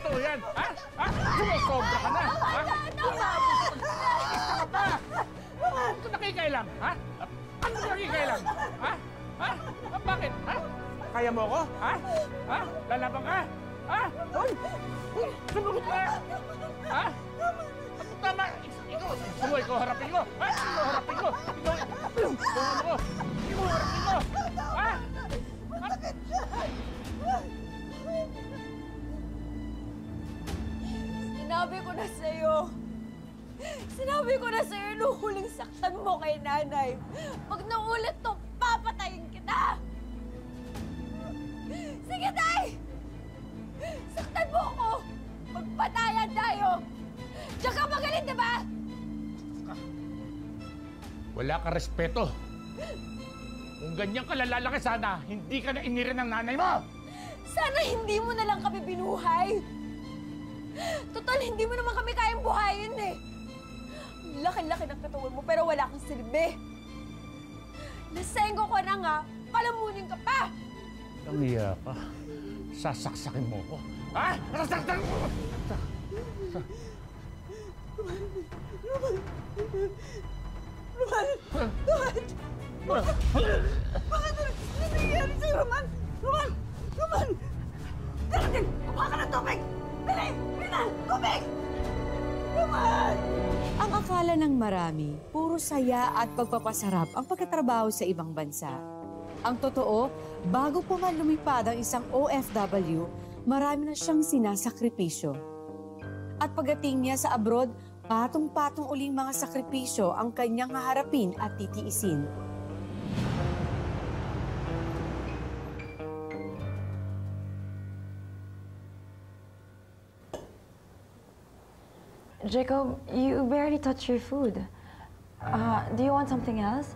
totoo yan? Ha? Ha? Sumusobra ka na? Ha? Isa ka pa! Ano ito nakikailang? Ha? Ano ito nakikailang? Ha? Ha? Bakit? Ha? Kaya mo ako? Ha? Ha? Lalaban ka? Ha? Sumagot ka! Ha? Tama! Ikaw harapin ko! Ha? Ikaw harapin ko! Ikaw harapin mo! Ha? Sinabi ko na sa'yo nung huling saktan mo kay nanay. Pag naulit to, papatayin kita! Sige, tay! Saktan mo ako! Magpatayan tayo! Diyan ka magaling, di ba? Wala ka respeto. Kung ganyan ka lalaki sana, hindi ka na inirin ng nanay mo! Sana hindi mo na lang kami binuhay. Total, hindi mo naman kami kayang buhayin eh. Laki-laki ng katawan mo pero wala kang silbi. Nasengo ko na nga, palamunin ka pa! Namiya ka. Sasaksakin mo ko. Ha? Sasaksakin mo! Roman! Bakit nangyayari sa'yo, Roman? Roman! Darating! Kumaha ka ng tubig! Dali! Binan! Tubig! Roman! Ang akala ng marami, puro saya at pagpapasarap ang pagkatrabaho sa ibang bansa. Ang totoo, bago pa man lumipad ang isang OFW, marami na siyang sinasakripisyo. At pagdating niya sa abroad, patong-patong uling mga sakripisyo ang kanyang haharapin at titiisin. Jacob, you barely touched your food. Do you want something else?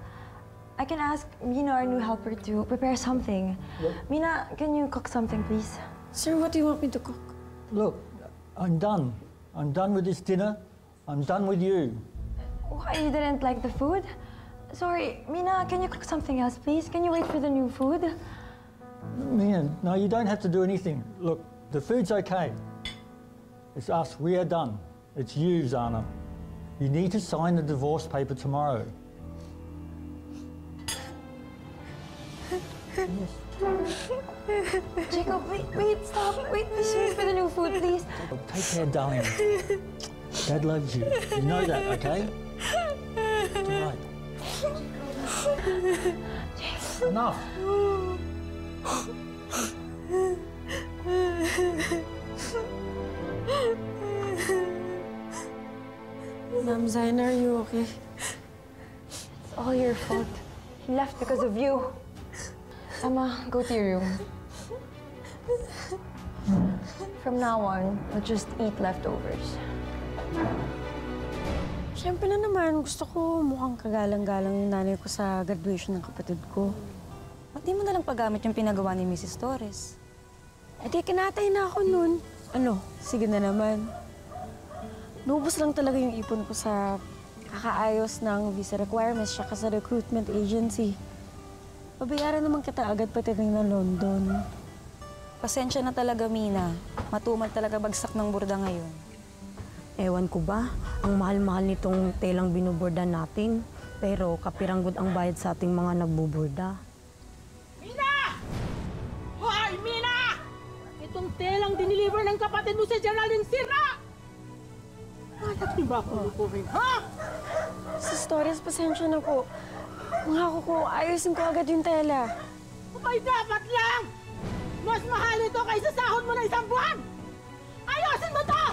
I can ask Mina, our new helper, to prepare something. Look. Mina, can you cook something, please? Sir, what do you want me to cook? Look, I'm done. I'm done with this dinner. I'm done with you. Why, you didn't like the food? Sorry, Mina, can you cook something else, please? Can you wait for the new food? Mina, no, you don't have to do anything. Look, the food's okay. It's us. We are done. It's you, Zana. You need to sign the divorce paper tomorrow. Jacob, wait, stop. Wait, please wait for the new food, please. Take care, darling. Dad loves you. You know that, okay? It's all right. Enough. Ma'am Zaina, are you okay? It's all your fault. He left because of you. Emma, go to your room. From now on, we'll just eat leftovers. Siyempre na naman, gusto ko mukhang kagalang-galang yung nanay ko sa graduation ng kapatid ko. Ba't di mo nalang paggamit yung pinagawa ni Mrs. Torres? Eh di, kinatay na ako nun. Ano, sige na naman. Nubos lang talaga yung ipon ko sa kakaayos ng visa requirements tsaka sa recruitment agency. Pabayaran naman kita agad pati rin na London. Pasensya na talaga, Mina. Matumal talaga bagsak ng burda ngayon. Ewan ko ba, ang mahal-mahal nitong telang binuburda natin. Pero kapiranggot ang bayad sa ating mga nagbuburda. Mina! Hoy, Mina! Itong telang diniliver ng kapatid mo sa Geraldine sira! Alat niyo ba ako lukuhin, ha? Sa stories, pasensya na po. Kung ako ko, ayusin ko agad yung tela. Ay, dapat lang! Mas mahal ito kaysa sahod mo na isang buwan! Ayusin mo to!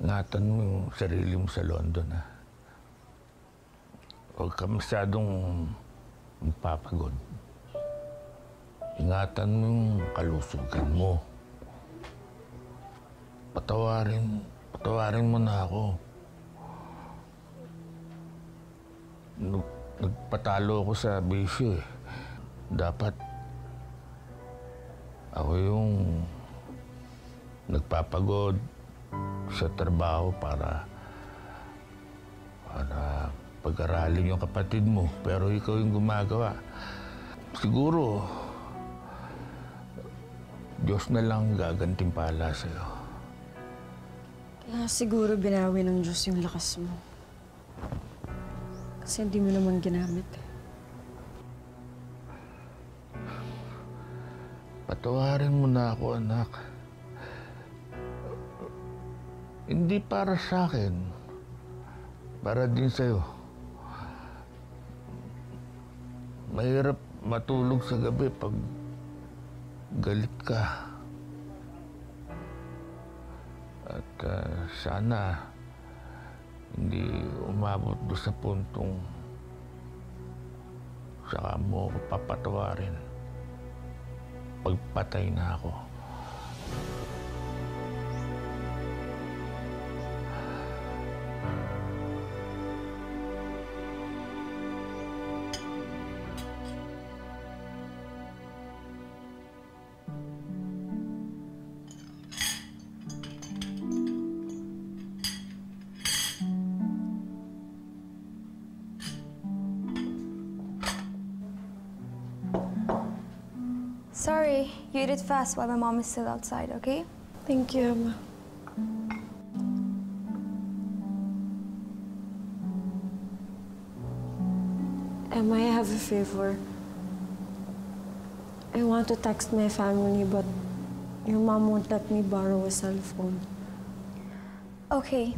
Ingatan mo yung sarili mo sa London, ha? Huwag ka masyadong magpapagod. Ingatan mo yung kalusugan mo. Patawarin mo na ako. Nagpatalo ako sa bisyo, eh. Dapat ako yung nagpapagod, sa trabaho para pag-aralin yung kapatid mo. Pero ikaw yung gumagawa. Siguro, Diyos na lang gagantimpala sa'yo. Kaya siguro binawi ng Diyos yung lakas mo. Kasi hindi mo naman ginamit. Patawarin mo na ako, anak. Hindi para sa akin. Para din sa'yo. Mahirap matulog sa gabi pag galit ka. At sana hindi umabot doon sa puntong saka mo ako papatawarin. Pagpatay na ako. Sorry, you eat it fast while my mom is still outside, okay? Thank you, Emma. Emma, I have a favor. I want to text my family, but your mom won't let me borrow a cell phone. Okay,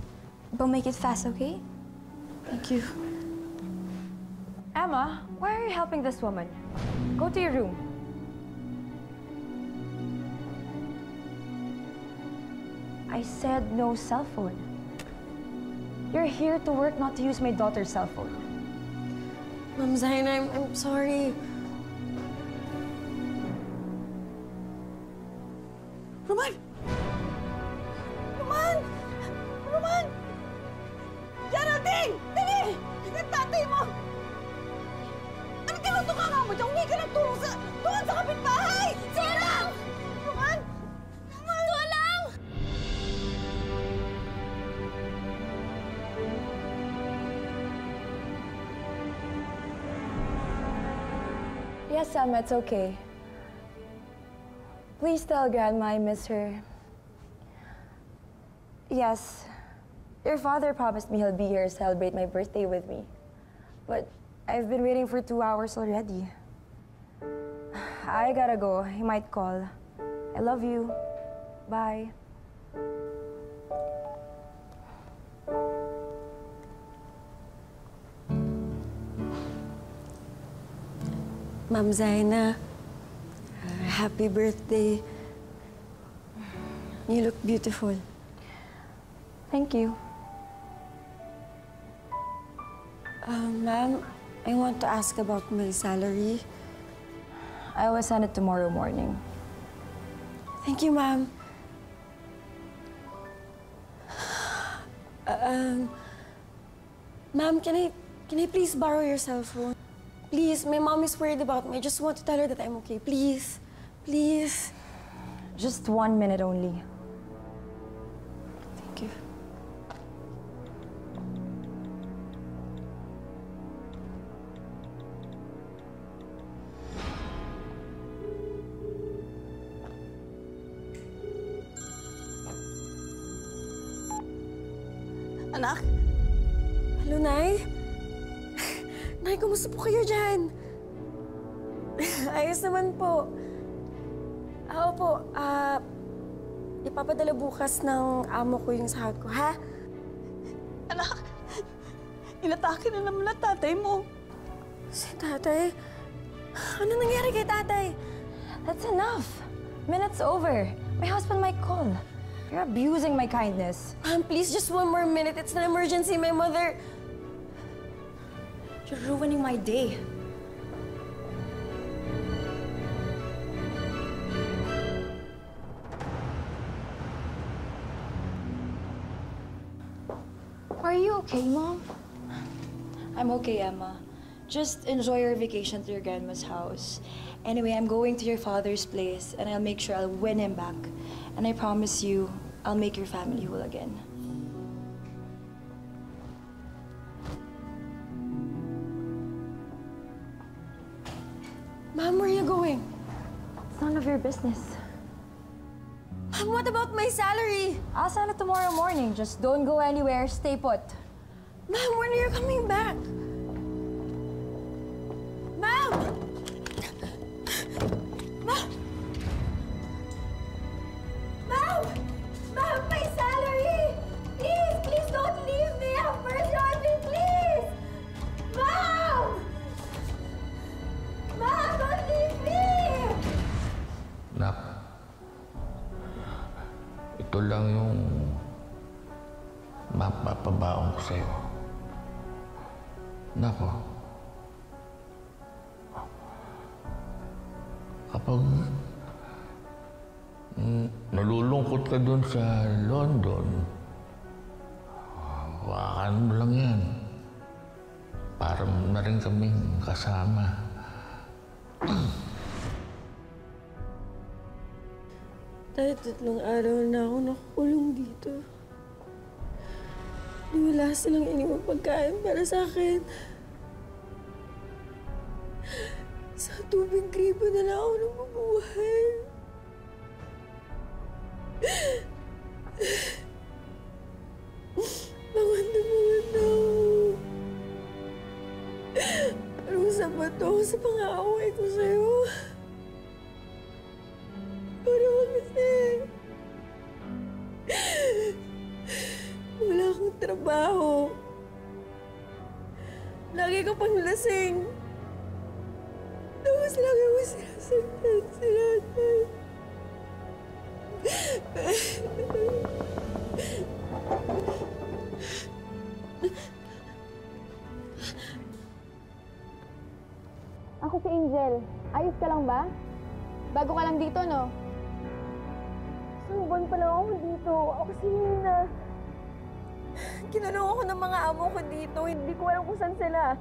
but make it fast, okay? Thank you. Emma, why are you helping this woman? Go to your room. I said no cell phone. You're here to work, not to use my daughter's cell phone. Ma'am Zaina, I'm sorry. Roman! Roman! Roman! Geraldine! Dali! Yung tatay mo! Ano tinutuka ka mo dyan? Huwag ka ng tulong doon sa kapitbahay! Tulang! Roman! Tulang! Yes, Emma, it's okay. Please tell Grandma I miss her. Yes, your father promised me he'll be here to celebrate my birthday with me. But I've been waiting for 2 hours already. I gotta go. He might call. I love you. Bye. Ma'am Zaina, happy birthday. You look beautiful. Thank you. Ma'am, I want to ask about my salary. I will send it tomorrow morning. Thank you, ma'am. Ma'am, can I please borrow your cell phone? Please, my mom is worried about me. I just want to tell her that I'm okay. Please. Please. Just 1 minute only. Thank you. Anak? Hello, Nay? Nay, kumusta po kayo dyan? Ayos naman po. Opo, ipapadala bukas ng amo ko yung sahod ko, ha? Anak, inatake na naman ang tatay mo. Si tatay? Ano nangyari kay tatay? That's enough. Minute's over. My husband might call. You're abusing my kindness. Ma'am, please, just 1 more minute. It's an emergency. My mother... You're ruining my day. Are you okay, Mom? I'm okay, Emma. Just enjoy your vacation to your grandma's house. Anyway, I'm going to your father's place, and I'll make sure I'll win him back. And I promise you, I'll make your family whole again. Mom, where are you going? It's none of your business. Mom, what about my salary? I'll send it tomorrow morning. Just don't go anywhere. Stay put. Mom, when are you coming back? Mom! Mom! Mom! Mom, my salary! Please, please don't leave me! Have mercy on me, please! Mom! Mom, don't leave me! Nak, ito lang yung mapapabaon ko sa'yo. Nako, kapag nalulungkot ka dun sa London, hawakan mo lang yan. Para na rin kaming kasama. Dahil 3 araw na ako nakukulong dito. Wala silang iniwang pagkain para sa akin. Sa tubig gripo na lang ako nabubuhay. Bangon na ako. Parusa ba ito sa pang-aaway ko sa'yo? Pero kasi... wala akong trabaho. Lagi ka pang lasing. Tapos lagi mo sinasaktan si nanay. Ako si Angel. Ayos ka lang ba? Bago ka lang dito, no? Isang buwan pa lang ako dito. Ako si Nina. Kinulong ako ng mga amo ko dito. Hindi ko alam kung saan sila.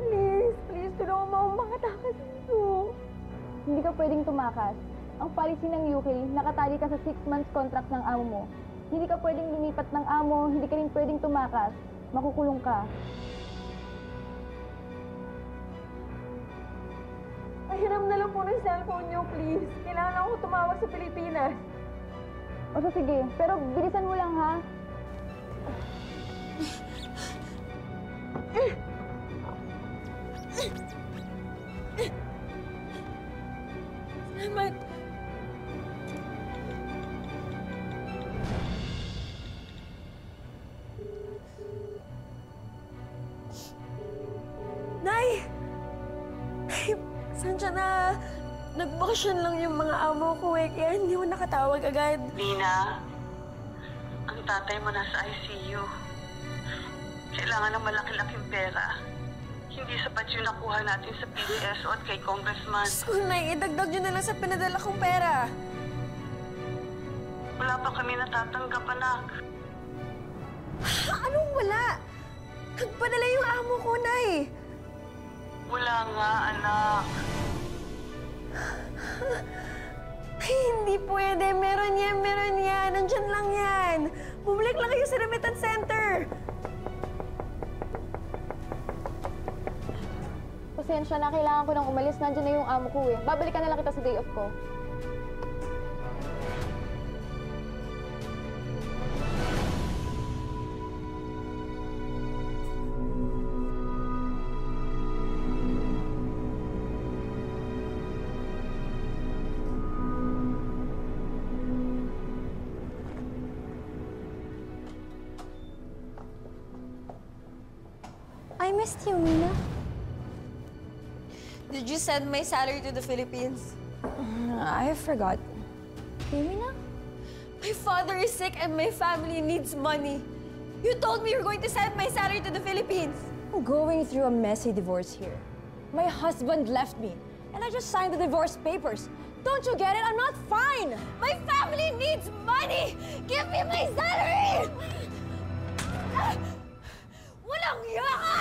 Please, please, tulungan mo akong makatakas dito. Hindi ka pwedeng tumakas. Ang policy ng UK, nakatali ka sa 6 months contract ng amo mo. Hindi ka pwedeng lumipat ng amo, hindi ka rin pwedeng tumakas. Makukulong ka. Pahiram na lang po ng cellphone niyo, please. Kailangan ako tumawag sa Pilipinas. O so, sige, pero bilisan mo lang, ha? Salamat. Nay! Nay, saan na? Nagbakasyon lang yung mga amo ko eh, kaya hindi ko nakatawag agad. Nina, ang tatay mo nasa ICU. Kailangan ng malaki-laking pera. Hindi sapat yung nakuha natin sa PDSO at kay Congressman. Diyos ko, Nay, idagdag nyo na lang sa pinadala kong pera. Wala pa kami natatanggap, anak. Anong wala? Nagpadala yung amo ko, Nay. Wala nga, anak. Ay, hindi pwede. Meron yan. Nandyan lang yan. Bumalik lang kayo sa remittance center. Pasensya na, kailangan ko nang umalis. Nandiyan na yung amo ko eh. Babalikan na lang kita sa day off ko. I missed you, Mina. Did you send my salary to the Philippines? I forgot. Hey, Mina? My father is sick and my family needs money. You told me you're going to send my salary to the Philippines. I'm going through a messy divorce here. My husband left me, and I just signed the divorce papers. Don't you get it? I'm not fine! My family needs money! Give me my salary! Walang hiya ka!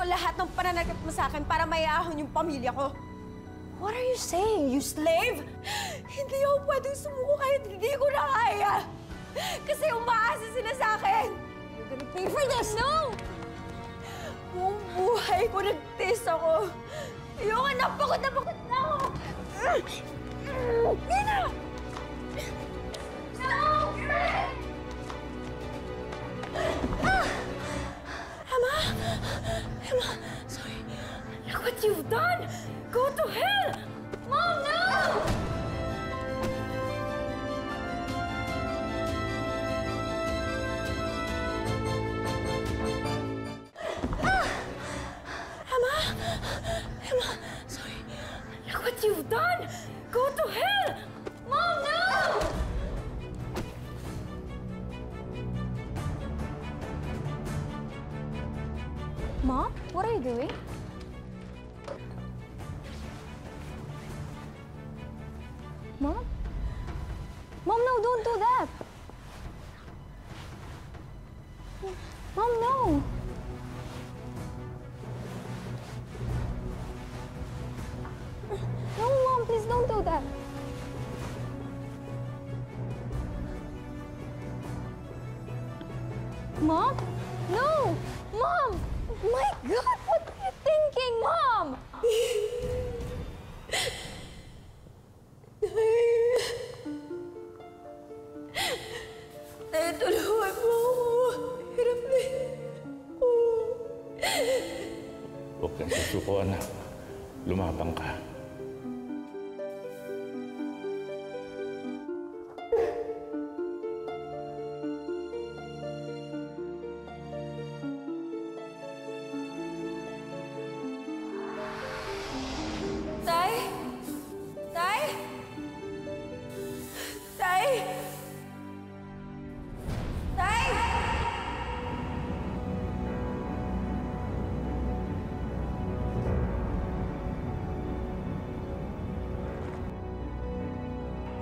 ko lahat ng pananakit mo sa akin para mayahon yung pamilya ko. What are you saying, you slave? Hindi ako pwedeng sumuko kahit hindi ko na kaya. Kasi umaasa sila sa akin. You're gonna pay for this! No! Buong buhay ko nagtiis ako. Ayoko na, pagod na ako. Nina! No! Emma! Emma, sorry. Look what you've done! Go to hell! Mom, no! Emma! Emma, sorry. Look what you've done! Go to hell! Mom, no! Mom, what are you doing? Mom? Mom, no, don't do that! Mom, no! No, Mom, please don't do that! Mom? No! Mom! My God, what are you thinking, Mom? Tay, tulungan mo ako. Hirap na ako. Huwag kang susuko, anak. Lumabang ka. Tay? Tay? Tay? Tay?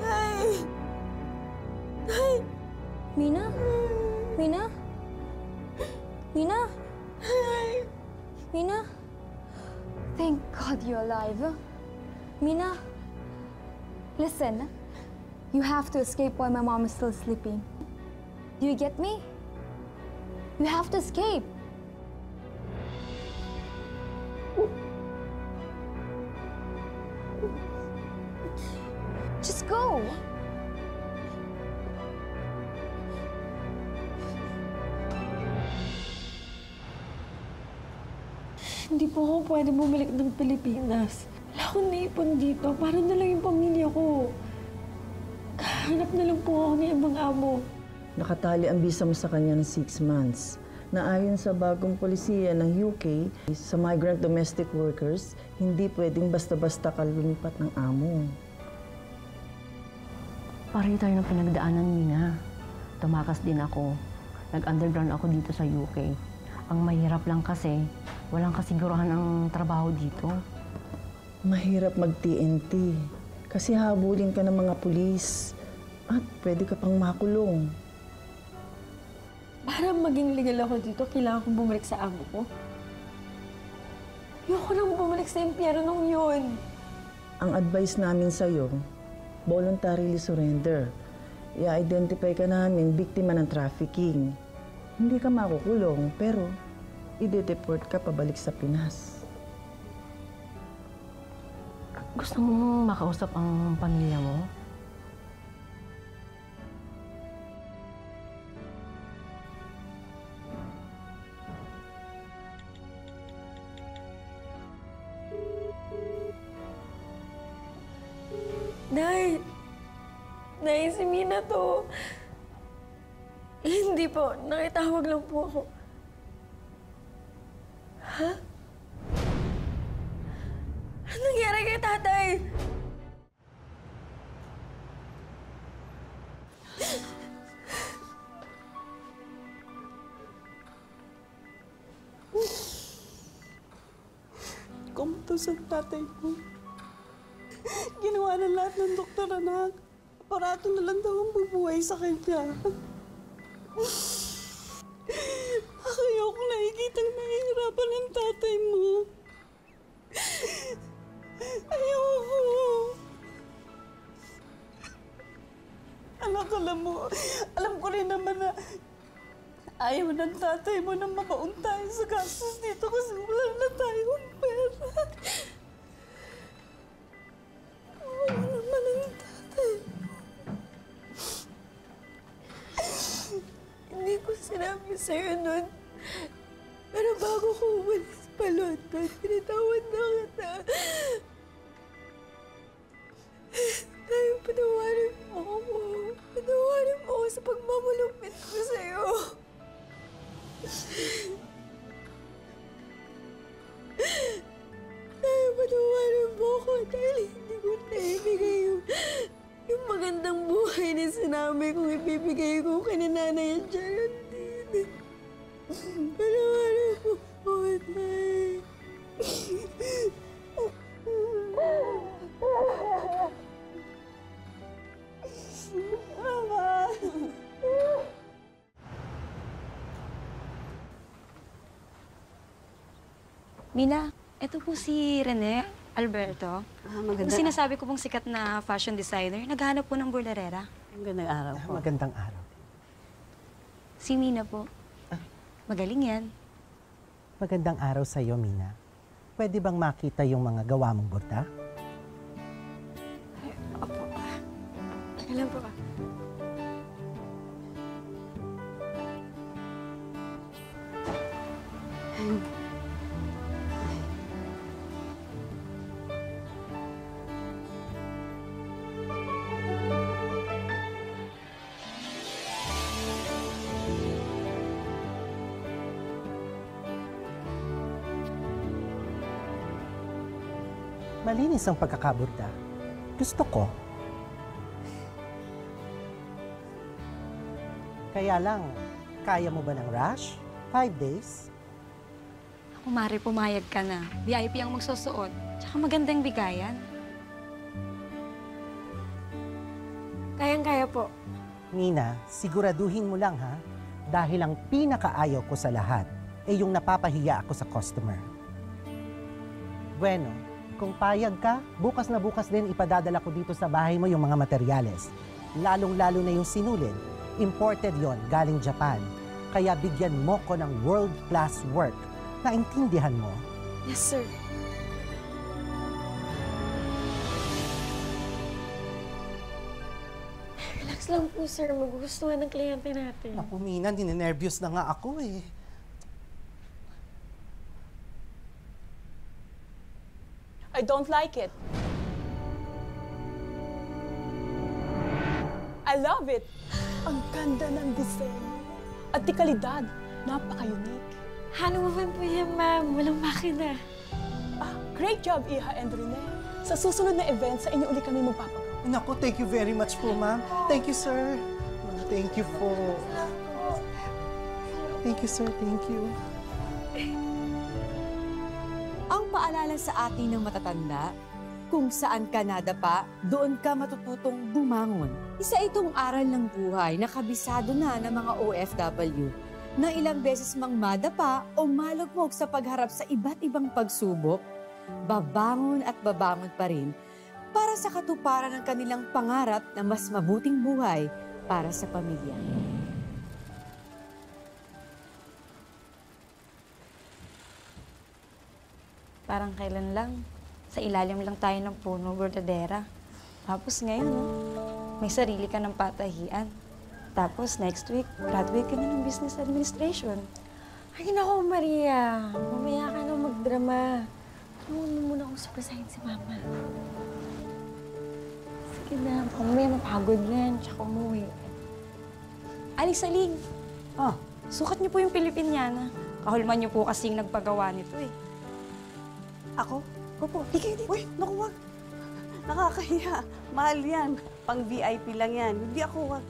Tay? Tay? Mina? Mina? Mina? Mina? Thank God you're alive. Mina, listen. You have to escape while my mom is still sleeping. Do you get me? You have to escape. Just go. Hindi po ako pwede bumalik ng Pilipinas. Wala akong naipon dito. Para na lang yung pamilya ko. Hanap na lang po ako ng ibang amo. Nakatali ang visa mo sa kanya ng 6 months. Na ayon sa bagong polisiya ng UK, sa migrant domestic workers, hindi pwedeng basta-basta ka lumipat ng amo. Pareho tayo ng pinagdaanan, Mina. Tumakas din ako. Nag-underground ako dito sa UK. Ang mahirap lang kasi, walang kasiguruhan ang trabaho dito. Mahirap mag-TNT kasi habulin ka ng mga pulis at pwede ka pang makulong. Para maging legal ako dito, kailangan kong bumalik sa amo ko. Ayoko nang bumalik sa impyernong yun. Ang advice namin sa'yo, voluntarily surrender. I-identify ka namin biktima ng trafficking. Hindi ka makukulong, pero i-deport ka pabalik sa Pinas. Gusto mong makausap ang pamilya mo? Nay! Nay, si Mina to. Hindi po. Nakitawag lang po ako. Ha? Ano nangyari kay tatay? Kumatos ang tatay ko. Ginawa na lahat ng doktor, anak. Aparato na lang daw ang bubuhay sa kanya. Ayoko ayoko nakikitang nahihirapan ng tatay mo. Ayoko. Anak, alam ko rin naman na ayaw ng tatay mo na mabaon tayo sa gastos dito kasi wala na tayong pera. Wala naman ang tatay mo. Hindi ko sinabi sa'yo nun. Pero bago ko umalis pa London, pinatawad na kita. Tayo, patawarin mo ako. Patawarin mo ako sa pagmamulupit ko sa'yo. Tayo, patawarin mo ako dahil hindi ko naibigay yung magandang buhay na sinabi kong ibibigay ko kay Nanay at Geraldine. Patawarin mo ako, Tay. Mama! Mina, ito po si Rene Alberto. Maganda. Yung sinasabi ko pong sikat na fashion designer, naghahanap po ng bordadera. Magandang araw po. Magandang araw. Si Mina po. Magaling yan. Magandang araw sa iyo, Mina. Pwede bang makita yung mga gawa mong borda? Opo. Teka lang po. Malinis ang pagkakaborda. Gusto ko. Kaya lang, kaya mo ba ng rush? 5 days? Ako, Mari, pumayag ka na. VIP ang magsusuot. Tsaka magandang bigayan. Kayang-kaya po. Mina, siguraduhin mo lang ha, dahil ang pinakaayaw ko sa lahat ay yung napapahiya ako sa customer. Bueno, kung payag ka, bukas na bukas din ipadadala ko dito sa bahay mo yung mga materyales. Lalong-lalo na yung sinulid. Imported yon galing Japan. Kaya bigyan mo ko ng world-class work. Naintindihan mo? Yes, sir. Relax lang po, sir. Magugustuhan ng kliyente natin. Naku, Mina, ninenervyos na nga ako eh. I don't like it. I love it. Ang ganda ng disenyo. At di kalidad. Napaka-unique. Ano naman po yan, ma'am? Walang makina. Great job, Iha and Rene. Sa susunod na event, sa inyo ulit kami magpapagawa. Naku, thank you very much po, ma'am. Thank you, sir. Thank you po. Thank you, sir. Thank you. Ang paalala sa atin ng matatanda, kung saan ka nadapa, doon ka matututong bumangon. Isa itong aral ng buhay na kabisado na ng mga OFW na ilang beses mang madapa o malugmok sa pagharap sa iba't ibang pagsubok, babangon at babangon pa rin para sa katuparan ng kanilang pangarap na mas mabuting buhay para sa pamilya. Parang kailan lang, sa ilalim lang tayo ng puno, bordadera. Tapos ngayon, may sarili ka ng patahian. Tapos next week, graduate ka na ng business administration. Ay, naku, Maria. Mamaya ka na magdrama. Tulungan mo muna akong surprisehin si Mama. Sige na, baka mamaya mapagod yan, tsaka umuwi. Aling Saling! Sukat niyo po yung Pilipiniana. Kahulman niyo po kasing nagpagawa nito eh. Ako? Opo, di kayo dito. Uy, naku, wag. Nakakahiya. Mahal yan. Pang VIP lang yan. Hindi ako, wag.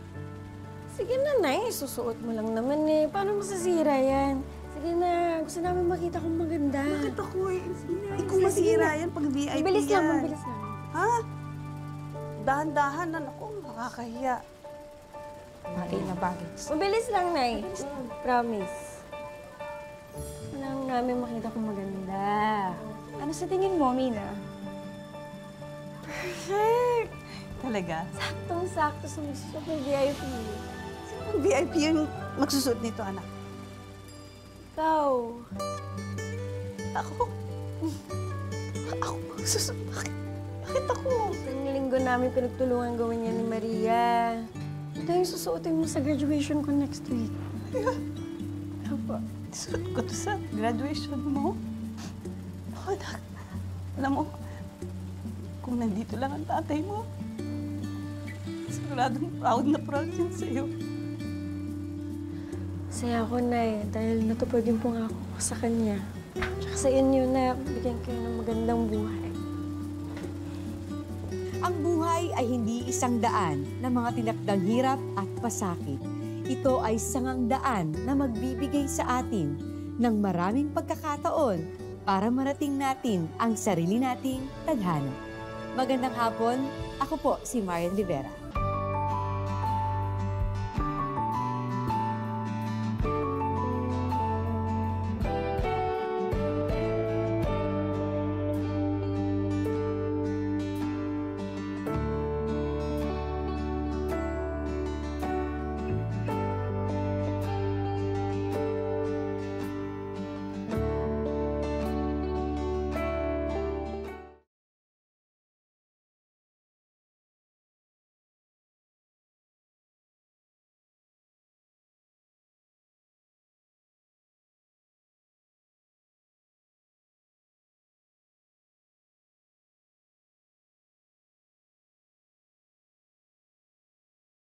Sige na, Nay. Susuot mo lang naman eh. Paano masasira yan? Sige na. Gusto namin makita kung maganda. Bakit ako eh? Ikaw masira yan pag VIP mabilis yan. lang, mabilis lang. Ha? Dahan-dahan na. Naku, nakakahiya. Bagay na bagay. Mabilis lang, Nay. Promise. namin makita kung maganda. Ano sa tingin mo, Mina? Perfect! Talaga? Saktong-sakto sa super VIP. Sinong VIP yung magsusuot nito, anak? Ikaw. Ako? Ako magsusuot? Bakit ako? Isang linggo namin pinagtulungan gawin yan ni Maria. Ito yung susuotin mo sa graduation ko next week. Opo. Suot ko to sa graduation mo? Oh, anak. Alam mo, kung nandito lang ang tatay mo, siguradong proud yun sa'yo. Saya ako, Nay, dahil natupad yung pangako ko sa kanya. Tsaka sa inyo na bigyan kayo ng magandang buhay. Ang buhay ay hindi isang daan na mga tinakdang hirap at pasakit. Ito ay sangang daan na magbibigay sa atin ng maraming pagkakataon para marating natin ang sarili nating tadhana. Magandang hapon, ako po si Marian Rivera.